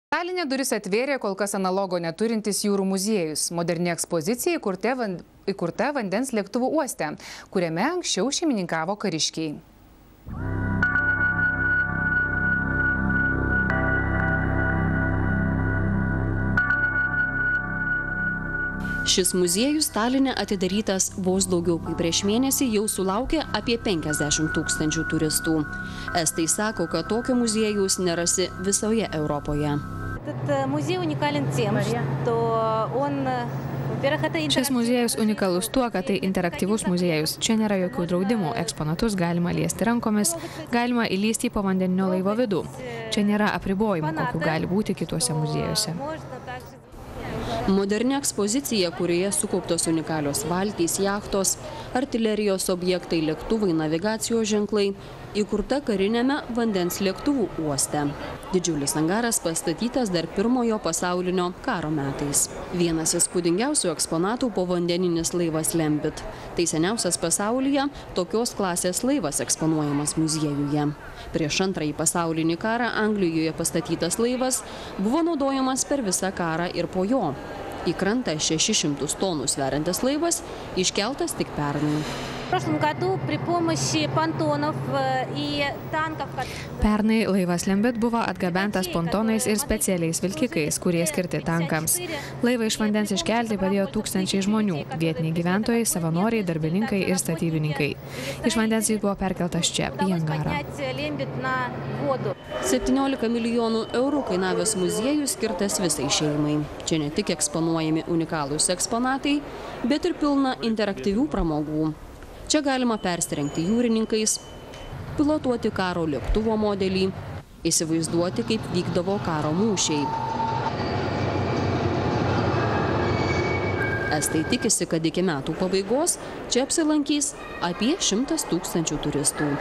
Taline duris atvėrė kol kas analogo neturintis jūrų muziejus. Moderni ekspozicija įkurta vandens lėktuvų uoste, kuriame anksčiau šeimininkavo kariškiai. Šis muziejus Taline atidarytas vos daugiau kaip prieš mėnesį jau sulaukė apie 50 000 turistų. Estai sako, kad tokio muziejaus nerasi visoje Europoje. Šis muziejus unikalus tuo, kad tai interaktyvus muziejus. Čia nėra jokių draudimų, eksponatus galima liesti rankomis, galima įlysti į povandeninio laivo vidų. Čia nėra apribojimų, kokių gali būti kituose muziejuose. Moderni ekspozicija, kurioje sukauptos unikalios valtys, jachtos, artilerijos objektai, lėktuvai, navigacijos ženklai, įkurta kariniame vandens lėktuvų uoste. Didžiulis angaras pastatytas dar Pirmojo pasaulinio karo metais. Vienas įspūdingiausių eksponatų povandeninis laivas Lembit. Tai seniausias pasaulyje tokios klasės laivas eksponuojamas muziejuje. Prieš Antrąjį pasaulinį karą Anglijoje pastatytas laivas buvo naudojamas per visą karą ir po jo. Į krantą 600 tonų sveriantis laivas iškeltas tik pernai. Pernai laivas Lembit buvo atgabentas pontonais ir specialiais vilkikais, kurie skirti tankams. Laivą iš vandens iškelti padėjo tūkstančiai žmonių – vietiniai gyventojai, savanoriai, darbininkai ir statybininkai. Iš vandens jis buvo perkeltas čia, į angarą. 17 milijonų eurų kainavęs muziejus skirtas visai šeimai. Čia ne tik eksponuojami unikalūs eksponatai, bet ir pilna interaktyvių pramogų. Čia galima persirengti jūrininkais, pilotuoti karo lėktuvo modelį, įsivaizduoti, kaip vykdavo karo mūšiai. Estai tikisi, kad iki metų pabaigos čia apsilankys apie 100 000 turistų.